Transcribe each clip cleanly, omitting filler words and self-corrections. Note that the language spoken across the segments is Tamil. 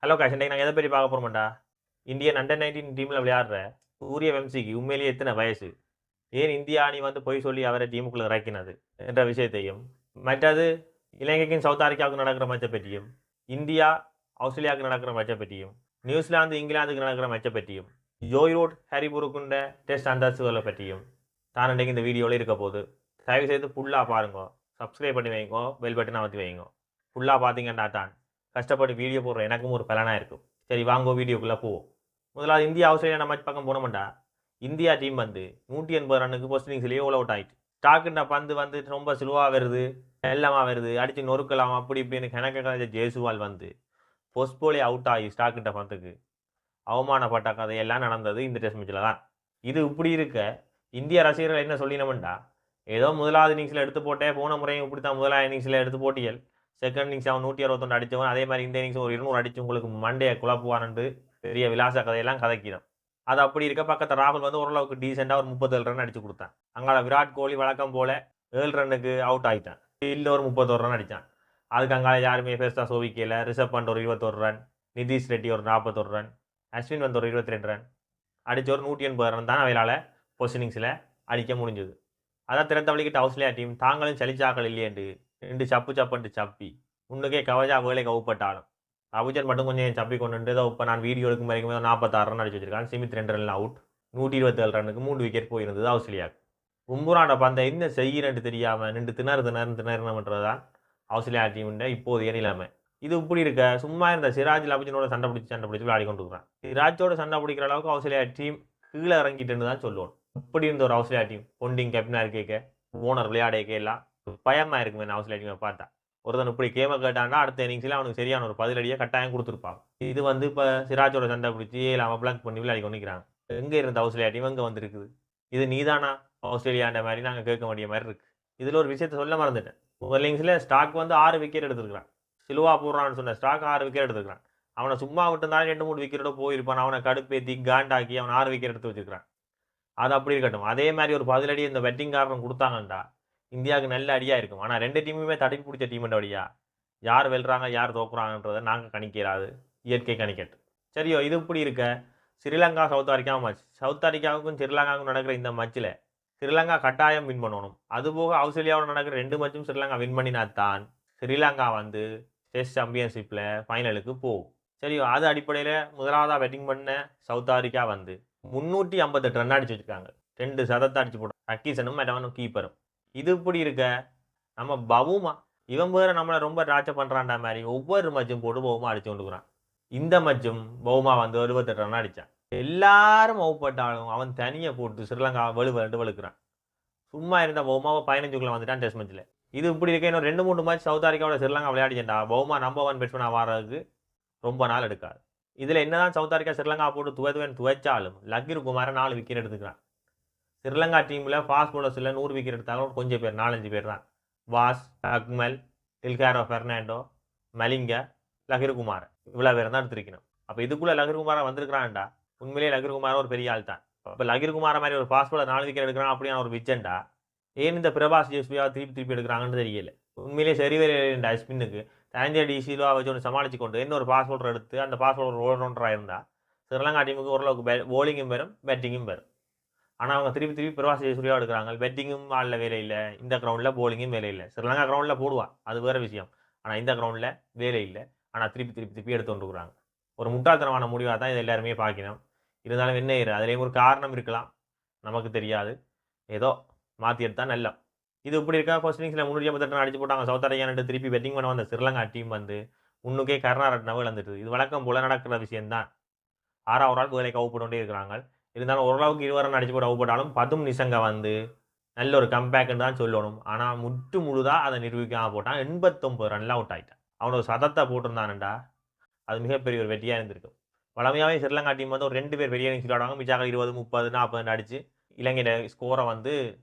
ஹலோ காஷ், இன்றைக்கு நாங்கள் எதை பற்றி பார்க்க போகிறோம்டா? இந்தியன் அண்டர் 19 டீமில் விளையாடுற சூரிய வம்சிக்கு உண்மையிலேயே எத்தனை வயசு, ஏன் இந்தியா அணி வந்து பொய் சொல்லி அவரை டீமுக்குள்ளே இறக்கினது என்ற விஷயத்தையும், மற்றது இலங்கைக்கும் சவுத் ஆப்பிரிக்காவுக்கு நடக்கிற மேட்சை பற்றியும், இந்தியா ஆஸ்திரேலியாவுக்கு நடக்கிற மேட்சை பற்றியும், நியூசிலாந்து இங்கிலாந்துக்கு நடக்கிற மேட்சை பற்றியும், ஜோய் ரோட் ஹரிபுருக்குண்ட டெஸ்ட் அந்தஸ்துகளை பற்றியும் தான் இன்றைக்கு இந்த வீடியோவில் இருக்க போகுது. தயவு செய்து ஃபுல்லாக பாருங்க, சப்ஸ்கிரைப் பண்ணி வைங்க, பெல் பட்டனை அமர்த்தி வைங்க. ஃபுல்லாக பார்த்தீங்கன்னா தான் கஷ்டப்பட்டு வீடியோ போடுற எனக்கும் ஒரு பலனாக இருக்கும். சரி வாங்க வீடியோக்குள்ளே போவோம். முதலாவது இந்தியா ஆஸ்திரேலியா மேட்ச் பக்கம் போனோம்டா, இந்தியா டீம் வந்து 180 ரன்னுக்கு ஃபர்ஸ்ட் இன்னிங்ஸ்லேயே ஓல் அவுட் ஆயிட்டு. ஸ்டாக்குன்ற பந்து வந்து ரொம்ப ஸ்லோவாக வருது, வெள்ளமாக வருது, அடித்து நொறுக்கலாம் அப்படி இப்படின்னு கணக்க கலைஞ்ச ஜெய்சுவால் வந்து ஃபர்ஸ்ட் போலே அவுட் ஆகி ஸ்டாக்குன்ற பந்துக்கு அவமானப்பட்ட கதையெல்லாம் நடந்தது இந்த டெஸ்ட் மேட்சில் தான். இது இப்படி இருக்க இந்திய ரசிகர்கள் என்ன சொல்லினோம்டா, ஏதோ முதலாவது இன்னிங்ஸில் எடுத்து போட்டே, போன முறையும் இப்படி தான் முதலாவது இன்னிங்ஸில் எடுத்து போட்டியல், செகண்ட் இன்னிங்ஸ் அவன் 161 அடித்தவன், அதே மாதிரி இந்த இன்னிங்ஸ் ஒரு 200 அடித்து உங்களுக்கு மண்டையை குழப்புவான்னு பெரிய விலாச கதையெல்லாம் கதைக்கிறோம். அது அப்படி இருக்க பக்கத்தில் ராகுல் வந்து ஓரளவுக்கு டீசெண்டாக ஒரு 37 ரன் அடிச்சு கொடுத்தான். அங்கே விராட் கோலி வழக்கம் போல 7 ரன்னுக்கு அவுட் ஆகிட்டான். இல்லை ஒரு 31 ரன் அடித்தான். அதுக்கு அங்கால யாருமே பெருசாக சோவிக்கல. ரிஷப் பண்ட் ஒரு 21 ரன், நிதிஷ் ரெட்டி ஒரு 41 ரன், அஸ்வின் வந்து ஒரு 22 ரன் அடித்த ஒரு 180 ரன் தான் அவையால் ஃபர்ஸ்ட் இன்னிங்ஸில் அடிக்க முடிஞ்சது. அதான் திறத்த வழிக்கிட்ட ஆஸ்திரேலியா டீம் தாங்களும் சலிச்சாக்கள் இல்லையேண்டு 2 சப்பு சப்பி முன்னுக்கே கவஜா வேலை கவுப்பட்டாலும் அபுஜன் மட்டும் கொஞ்சம் சப்பி கொண்டு ஏதோ இப்போ நான் வீடியோ எடுக்கும் வரைக்கும் 46 ரன் அடிச்சு வச்சிருக்கான். சிமித் 2 ரன் அவுட், 127 ரன்னுக்கு 3 விக்கெட் போயிருந்தது ஆஸ்திரேலியாவுக்கு. உம்புராண்ட பந்தை என்ன செய்யறன்னு தெரியாமல் நின்று திணறுனதான் ஆஸ்திரேலியா டீம் இப்போதைய நிலைமை. இது இப்படி இருக்க சும்மா இருந்த சிராஜ் அபுஜனோட சண்டை பிடிச்சி விளையாடி கொண்டு இருக்கிறான். சிராஜோட சண்டை பிடிக்கிற அளவுக்கு ஆஸ்திரேலியா டீம் கீழே இறங்கிட்டுன்னு தான் சொல்லுவோம். இப்படி இருந்த ஒரு ஆஸ்திரேலியா டீம் பொண்டிங் கேப்டனாக இருக்கேக்க, ஓனர் விளையாடேக்க எல்லாம் பயமாக இருக்குமே ஆஸ்திரேலியா டீமை பார்த்தா. ஒருத்தன் இப்படி கேமை கேட்டான்னா அடுத்த இன்னிங்ஸில் அவனுக்கு சரியான ஒரு பதிலடியை கட்டாயம் கொடுத்துருப்பாங்க. இது வந்து இப்போ சிராஜோட சண்டை பிடிச்சி இல்லாமல் பிளாக் பண்ணி விளையாடி கொண்டிருக்கிறாங்க. எங்கே இருந்த ஆஸ்திரேலியா டீம் எங்கே வந்திருக்குது? இது நீதானா ஆஸ்திரேலியான்ற மாதிரி நாங்கள் கேட்க வேண்டிய மாதிரி இருக்குது. இதில் ஒரு விஷயத்த சொல்ல மறந்துட்டேன். முதல் இன்னிங்ஸில் ஸ்டாக் வந்து 6 விக்கெட் எடுத்துருக்கிறான். சிலுவா போடுறான்னு சொன்ன ஸ்டாக் 6 விக்கெட் எடுத்துருக்கான். அவனை சும்மா விட்டுருந்தாலும் 2-3 விக்கெட்டோட போயிருப்பான். அவனை கடுப்பேற்றி காண்டாக்கி அவன் 6 விக்கெட் எடுத்து வச்சிருக்கான். அது அப்படி இருக்கட்டும். அதே மாதிரி ஒரு பதிலடி இந்த பெட்டிங்காரன் கொடுத்தாங்கண்டா இந்தியாவுக்கு நல்ல அடியாக இருக்கும். ஆனால் 2 டீமுமே தடுப்பி பிடிச்ச டீம்ன்ற வழியா யார் வெல்றாங்க யார் தோக்குறாங்கன்றதை நாங்கள் கணிக்கிறாது, இயற்கை கணிக்கட்டு. சரியோ, இது இப்படி இருக்க Sri Lanka South Africa match. South ஆப்பிரிக்காவுக்கும் ஸ்ரீலங்காவுக்கும் நடக்கிற இந்த மேட்ச்சில் ஸ்ரீலங்கா கட்டாயம் வின் பண்ணணும். அதுபோக ஆஸ்திரேலியாவோட நடக்கிற 2 மேட்சும் ஸ்ரீலங்கா வின் பண்ணினா தான் ஸ்ரீலங்கா வந்து டெஸ்ட் சாம்பியன்ஷிப்பில் ஃபைனலுக்கு போகும். சரியோ, அது அடிப்படையில் முதலாவதாக பேட்டிங் பண்ண சவுத் ஆப்பிரிக்கா வந்து 358 ரன் அடிச்சு வச்சிருக்காங்க. 2 சதத்தை அடிச்சு போட்டான் அக்கீசனும் மெடவனும் கீப்பரும். இது இப்படி இருக்க நம்ம பவுமா இவன் வேற நம்மளை ரொம்ப டார்ச்சர் பண்ணுறான்டா மாதிரி ஒவ்வொரு மச்சும் போட்டு பவுமா அடிச்சு கொண்டுக்கிறான். இந்த மச்சும் பவுமா வந்து 28 ரன் அடித்தான். எல்லாரும் அவுப்பட்டாலும் அவன் தனியை போட்டு ஸ்ரீலங்கா வெளுக்கிறான். சும்மா இருந்த பவுமாவை 15க்குள்ள வந்துட்டான் டெஸ்ட் மேட்ச்சில். இது இப்படி இருக்க இன்னும் 2-3 மேட்ச் சவுத் ஆப்பிரிக்காவோட ஸ்ரீலங்கா விளையாடிச்சேன்டா பவுமா நம்பர் 1 பேட்ஸ்மேனாக வாரதுக்கு ரொம்ப நாள் எடுக்காது. இதில் என்னதான் சவுத் ஆப்பிரிக்கா ஸ்ரீலங்கா போட்டு துவைச்சாலும் லக்கீர் குமாரை 4 விக்கெட் எடுத்துக்கிறான். ஸ்ரீலங்கா டீமில் ஃபாஸ்ட் பவுலர்ஸில் 100 விக்கெட் எடுத்தாலும் கொஞ்சம் பேர் 4-5 பேர் தான். வாஸ், அக்மல், டில்காரோ ஃபெர்னாண்டோ, மலிங்க, லக்கீர் குமார் இவ்வளோ பேர் தான் எடுத்திருக்கணும். அப்போ இதுக்குள்ளே லக்கீர் குமாரை வந்திருக்கிறான்டா. உண்மையிலேயே லக்கீர் குமார் ஒரு பெரிய ஆள் தான். இப்போ லக்கீர் குமாரை மாதிரி ஒரு ஃபாஸ்ட் பவுலர் 4 விக்கெட் எடுக்கிறான் அப்படின்னா ஒரு விச்சண்டா. ஏன் இந்த பிரபாஸ் ஜெஸ்பியாவை திருப்பி எடுக்கிறாங்கன்னு தெரியல. உண்மையிலேயே சரி வேறு ஸ்பின்னுக்கு தனஞ்சய டி சில்வா வச்சு ஒன்று சமாளிச்சு கொண்டு இன்னொரு ஃபாஸ்ட் பவுலர் எடுத்து அந்த ஃபாஸ்ட் பவுலர் ஓல்ரவுண்டராக இருந்தால் ஸ்ரீலங்கா டீமுக்கு ஓரளவுக்கு போலிங்கும் வரும் பேட்டிங்கும் வரும். ஆனால் அவங்க திருப்பி பிரபாஸ் ஜெயசூர்யா எடுக்கிறாங்க. பேட்டிங்கும் ஆளில் வேலை இல்லை, இந்த கிரவுண்டில் போலிங்கும் வேலை இல்லை. ஸ்ரீலங்கா கிரவுண்டில் போடுவான், அது வேறு விஷயம். ஆனால் இந்த கிரவுண்டில் வேலை இல்லை. ஆனால் திருப்பி எடுத்து கொண்டுக்கிறாங்க. ஒரு முட்டாள்தனமான முடிவாக தான் இதை எல்லாருமே பார்க்கணும். இருந்தாலும் என்ன அதுலேயும் ஒரு காரணம் இருக்கலாம், நமக்கு தெரியாது. ஏதோ மாற்றி எடுத்தால் நல்லா. இது இப்படி இருக்கா ஃபர்ஸ்ட் இன்னிங்ஸில் 358 ரன் அடிச்சு போட்டாங்க சவுத் ஆப்பிரிக்கா. திருப்பி பேட்டிங் பண்ண வந்த ஸ்ரீலங்கா டீம் வந்து முன்னுக்கே கருணாரட்னவை இழந்துட்டு. இது வழக்கம் போல நடக்கிற விஷயம்தான். 6வது ஆள் வேலை கவுப்பட்டு இருக்கிறாங்க. இருந்தாலும் ஓரளவுக்கு 20 ரன் அடிச்சு போட்டு அவுப்பட்டாலும் பதும் நிசங்க வந்து நல்ல ஒரு கம்பேக்குன்னு தான் சொல்லணும். ஆனால் முழுதாக அதை நிரூபிக்காமல் போட்டான். 89 ரன்ல அவுட் ஆகிட்டான். அவனோட சதத்தை போட்டிருந்தானுண்டா அது மிகப்பெரிய ஒரு வெற்றியாக இருந்திருக்கும். வளமையாகவே ஸ்ரீலங்கா டீம் வந்து ஒரு 2 பேர் பெரிய இன்னிங்ஸ் விளையாடுவாங்க. மிச்சாக 20, 30, 40 அடிச்சு இலங்கையோட ஸ்கோரை வந்து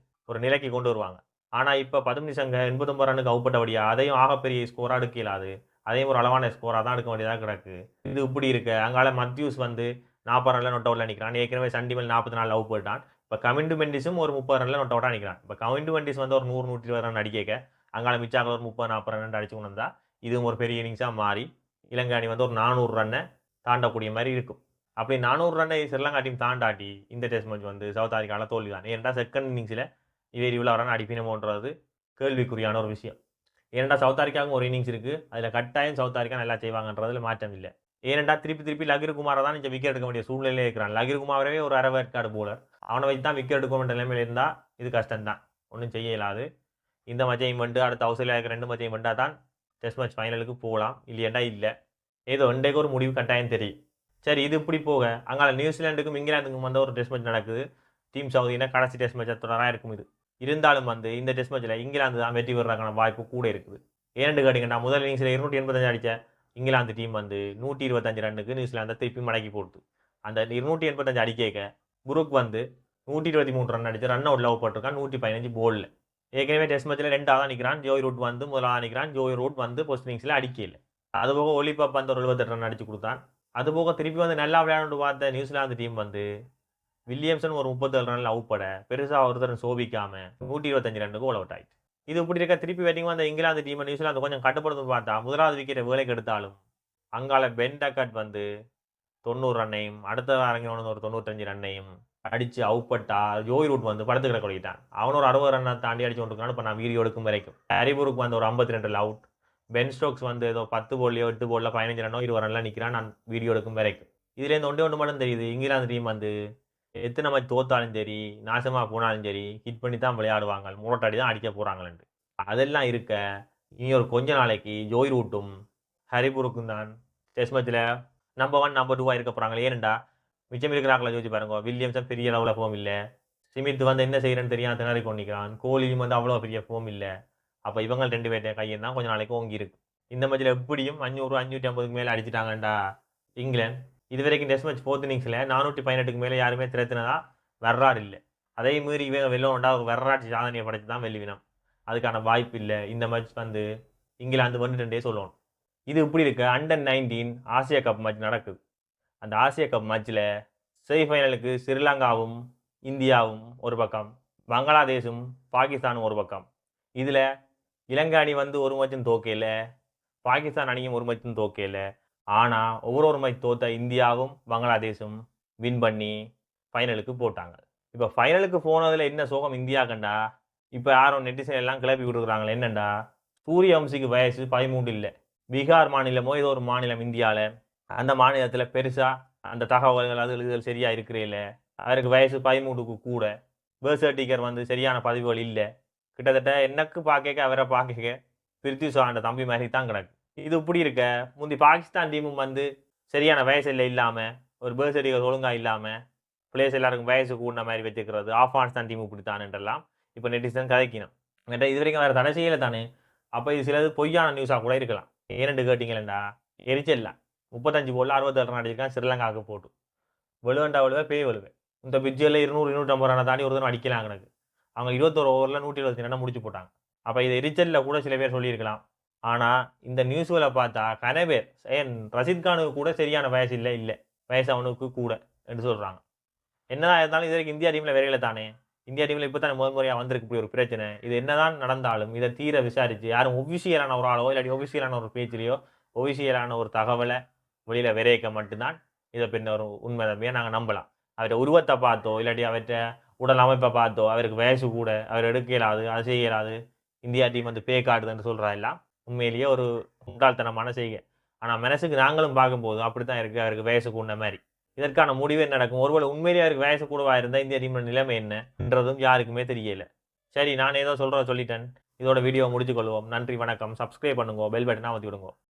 ஒரு நிலைக்கு கொண்டு வருவாங்க. ஆனால் இப்போ பதும் நிசங்க 89 ரன்னுக்கு அவுப்பட்டபடியா அதையும் ஆகப்பெரிய ஸ்கோராக எடுக்க இயலாது. அதையும் ஒரு அளவான ஸ்கோராக தான் எடுக்க வேண்டியதாக கிடக்கு. இது இப்படி இருக்கு. அங்கால மத்யூஸ் வந்து 40 ரன்ல நொட் அவுட்ல நிற்கிறான். ஏற்கனவே சண்டிமல் 44 அவுட் போட்டான். இப்போ கவிண்டு மெண்டிஸும் ஒரு 30 ரன்ல நொட் அவுட்டாக நிற்கிறான். இப்போ கவிண்டு மெண்டிஸ் வந்து ஒரு 100, 120 ரன் அடிக்க அங்கால மிச்சாக ஒரு 30, 40 ரன் அடிச்சு கொண்டு வந்தால் இதுவும் ஒரு பெரிய இன்னிங்ஸாக மாறி இலங்கை அணி வந்து ஒரு 400 ரன்னை தாண்டக்கூடிய மாதிரி இருக்கும். அப்படி 400 ரன்னை ஸ்ரீலங்கா டீம் தாண்டாட்டி இந்த டெஸ்ட் மேட்ச் வந்து சவுத் ஆப்பிரிக்காவில் தோல்வி தான். ஏன்னா செகண்ட் இன்னிங்ஸில் இவர் இவ்வளோ ரன் அடிப்பினமோன்றது கேள்விக்குறியான ஒரு விஷயம். ஏனெண்டா சவுத் ஆப்பிரிக்காவுக்கும் ஒரு இன்னிங்ஸ் இருக்குது, அதில் கட்டாயம் சவுத் ஆப்பிரிக்கா நல்லா செய்வாங்கன்றதுல மாற்றம் இல்லை. ஏனெண்டா திருப்பி லகிர் குமாரை தான் இங்கே விக்கெட் எடுக்க வேண்டிய சூழ்நிலையிலே இருக்கிறான். லகிர் குமாரவே ஒரு அரை வேட்காடு போலர், அவனை வச்சு தான் விக்கெட் எடுக்க வேண்டிய நிலைமையில் இருந்தால் இது கஷ்டம்தான், ஒன்றும் செய்ய இயலாது. இந்த மேட்சையும் வந்து அடுத்த ஆஸ்திரேலியாவுக்கு 2 மேட்சையும் வந்தால் தான் டெஸ்ட் மேட்ச் ஃபைனலுக்கு போகலாம், இல்லையண்டா இல்லை. ஏதோ இன்றைக்கு ஒரு முடிவு கட்டாயம் தெரியும். சரி, இது இப்படி போக அங்கே நியூசிலாண்டுக்கும் இங்கிலாந்துக்கும் வந்து ஒரு டெஸ்ட் மேட்ச் நடக்குது. டீம் சவுதினா கடைசி டெஸ்ட் மேட்ச் தொடராக இருக்கும். இது இருந்தாலும் வந்து இந்த டெஸ்ட் மேட்ச்சில் இங்கிலாந்து தான் வெற்றி பெறுறதுக்கான வாய்ப்பு கூட இருக்குது. ஏன்னு கேட்டிங்கன்னா முதல் இன்னிங்ஸில் 285 அடித்த இங்கிலாந்து டீம் வந்து 125 ரன்னுக்கு நியூசிலாந்தை திருப்பி மடக்கி போடுது. அந்த 285 அடிக்க புரூக் வந்து 123 ரன் அடித்து ரன் அவுட் லவ் போட்டிருக்கான் 115 போலில். ஏற்கனவே டெஸ்ட் மேட்ச்சில் 2ஆவது நிற்கிறான். ஜோய் ரூட் வந்து முதலாவது நிற்கிறான். ஜோய் ரூட் வந்து ஃபர்ஸ்ட் இன்னிங்ஸில் அடிக்கல. அதுபோக ஒலிபாப் வந்து ஒரு 78 ரன் அடித்து கொடுத்தான். அதுபோக திருப்பி வந்து நல்லா விளையாண்டு பார்த்த நியூசிலாந்து டீம் வந்து வில்லியம்சன் ஒரு 37 ரன்ல அவுட் பட பெருசாக ஒருத்தர் சோபிக்காம 125 ரன்னுக்கு ஓல் அவுட் ஆயிடுச்சு. இது இப்படி இருக்க திருப்பி வெட்டிங் வந்த இங்கிலாந்து டீம் நியூசிலாந்து கொஞ்சம் கட்டுப்படுத்து பார்த்தா முதலாவது விக்கெட்டை வேலைக்கு எடுத்தாலும் அங்கால பென் டக்கட் வந்து 90 ரன்னையும் அடுத்த அரங்கினவனு ஒரு 95 ரன்னையும் அடித்து அவுட் பட்டா ஜோய் ரூட் வந்து படத்துக்கிற கொடுக்கிட்டான். அவன் ஒரு 60 ரன்னை தாண்டி அடிச்சு கொண்டிருக்கான். இப்போ நான் வீடியோ எடுக்கும் வரைக்கும் ஹாரிபுருக்கு வந்து ஒரு 52 அவுட். பென் ஸ்டோக்ஸ் வந்து ஏதோ 10 போல்லையோ 8 போலில் 15 ரன்னோ 20 ரன்லாம் நிற்கிறான் நான் வீடியோ எடுக்கும் வரைக்கும். இதுலேருந்து ஒன்று மட்டும் தெரியுது, இங்கிலாந்து டீம் வந்து எத்தனை மேட்ச் தோத்தாலும் சரி நாசமாக போனாலும் சரி ஹிட் பண்ணி தான் விளையாடுவாங்க, முரட்டாடி தான் அடிக்க போகிறாங்களேன்ட்டு. அதெல்லாம் இருக்க இனி ஒரு கொஞ்ச நாளைக்கு ஜோய் ரூட்டும் ஹரிபுருக்கும் தான் டெஸ்ட் மேட்ச்சில் நம்பர் 1 நம்பர் 2 இருக்க போகிறாங்க. ஏனண்டா மிச்சம் இருக்கிறாங்களா யோசிச்சு பாருங்க. வில்லியம்சன் பெரிய அளவில் ஃபோம் இல்லை, ஸ்மித் வந்து என்ன செய்யறேன்னு தெரியாம திணறி கொண்டிருக்கிறான், கோலியும் வந்து அவ்வளோ பெரிய ஃபோம் இல்லை. அப்போ இவங்க 2 பேர்ட்ட கையை தான் கொஞ்சம் நாளைக்கு ஓங்கி இருக்கு. இந்த மேட்ச்சில் எப்படியும் 500-550க்கு மேலே அடிச்சிட்டாங்கண்டா இங்கிலாந்து. இது வரைக்கும் டெஸ்ட் மேட்ச் 4th இன்னிங்ஸில் 418க்கு மேலே யாருமே திறத்தினதா வரலாறு இல்லை. அதே மீறி இவங்க வெள்ளோண்டா ஒரு வரலாற்று சாதனையை படைச்சு தான் வெள்ளிவினம். அதுக்கான வாய்ப்பு இல்லை. இந்த மேட்ச் வந்து இங்கிலாந்து வந்துட்டே சொல்லணும். இது இப்படி இருக்க அண்டர்-19 ஆசியா கப் மேட்ச் நடக்குது. அந்த ஆசியா கப் மேட்ச்சில் செமிஃபைனலுக்கு ஸ்ரீலங்காவும் இந்தியாவும் ஒரு பக்கம், பங்களாதேஷும் பாகிஸ்தானும் ஒரு பக்கம். இதில் இலங்கை அணி வந்து ஒரு மேட்சும் தோக்கையில், பாகிஸ்தான் அணியும் ஒரு மேட்சும் தோக்கையில். ஆனால் ஒவ்வொரு மேட்ச் தோத்த இந்தியாவும் பங்களாதேஷும் வின் பண்ணி ஃபைனலுக்கு போட்டாங்க. இப்போ ஃபைனலுக்கு போனதில் என்ன சோகம் இந்தியா கண்டா, இப்போ யாரும் நெட்டிசன் எல்லாம் கிளப்பி விட்டுருக்குறாங்க. என்னண்டா சூரியவம்சிக்கு வயசு 13 இல்லை. பீகார் மாநிலமோ ஏதோ ஒரு மாநிலம் இந்தியாவில், அந்த மாநிலத்தில் பெருசாக அந்த தகவல்கள் அது எழுதுதல் சரியாக இருக்கிறேன். அவருக்கு வயசு 13க்கு கூட. பர்த் சர்டிஃபிகேட் வந்து சரியான பதிவுகள் இல்லை. கிட்டத்தட்ட எனக்கு பார்க்க அவரை பார்க்க பிரித்திஷாண்ட தம்பி மாதிரி தான் கிடக்கு. இது இப்படி இருக்க முந்தி பாகிஸ்தான் டீமும் வந்து சரியான வயசு இல்லை இல்லாமல் ஒரு பர்த் சர்டிஃபிகேட் ஒழுங்காக இல்லாமல் பிளேஸ் எல்லாருக்கும் வயசு கூடின மாதிரி வச்சுக்கிறது. ஆப்கானிஸ்தான் டீம் இப்படித்தானன்றலாம் இப்போ நெட்டிசன் கதைக்கணும். இது வரைக்கும் வேறு தடை செய்யலை தானே. அப்போ இது சிலது பொய்யான நியூஸாக கூட இருக்கலாம். ஏன்னு கேட்டிங்களா, எரிச்சல்ல 35 போல் 67 ரன் அடிச்சிருக்கான் ஸ்ரீலங்காவுக்கு போட்டு. வெளுவண்டா வெளுவே பேய் வெளுவேன். இந்த பிஜியில் 200-250 ரனை தாண்டி ஒரு தினம் அடிக்கலாம் எனக்கு. அவங்க 21 ஓவரில் 120 ரன் முடிச்சு போட்டாங்க. அப்போ இது எரிச்சலில் கூட சில பேர் சொல்லியிருக்கலாம். ஆனால் இந்த நியூஸ்களை பார்த்தா கன பேர் ஏன் ரஷீத் கானுக்கு கூட சரியான வயசு இல்லை வயசு அவனுக்கு கூட என்று சொல்கிறாங்க. என்னதான் இருந்தாலும் இது வரைக்கும் இந்தியா டீமில் விரைவில் தானே. இந்தியா டீமில் இப்போ தானே முறையாக வந்திருக்கு இப்படி ஒரு பிரச்சனை. இது என்னதான் நடந்தாலும் இதை தீர விசாரித்து யாரும் ஒஃபிஷியலான ஒரு ஆளோ இல்லாட்டி ஒஃபிஷியலான ஒரு பேச்சிலையோ ஒஃபிஷியலான ஒரு தகவலை வெளியில் விரைக்க மட்டும்தான் இதை பின்ன ஒரு உண்மை தம்பியை நாங்கள் நம்பலாம். அவர்கிட்ட உருவத்தை பார்த்தோ இல்லாட்டி அவர்கிட்ட உடல் அமைப்பை பார்த்தோ அவருக்கு வயசு கூட அவர் எடுக்க இயலாது, அது செய்ய இயலாது, இந்தியா டீம் வந்து பே காட்டுதுன்னு சொல்கிறா எல்லாம் உண்மையிலேயே ஒரு முட்டாள்தனமான செய்கை. ஆனால் மனசுக்கு நாங்களும் பார்க்கும்போது அப்படி தான் இருக்குது. அவருக்கு வயசு கூடின மாதிரி இதற்கான முடிவு என்ன நடக்கும்? ஒருவேளை உண்மையிலேயே அவருக்கு வயசு கூடவா இருந்தால் இந்தியா டீமோட நிலைமை என்னன்றதும் யாருக்குமே தெரியல. சரி, நான் ஏதோ சொல்லிட்டேன். இதோட வீடியோ முடிச்சுக்கொள்வோம். நன்றி, வணக்கம். சப்ஸ்கிரைப் பண்ணுங்க, பெல் பட்டனை அமர்த்தி விடுங்க.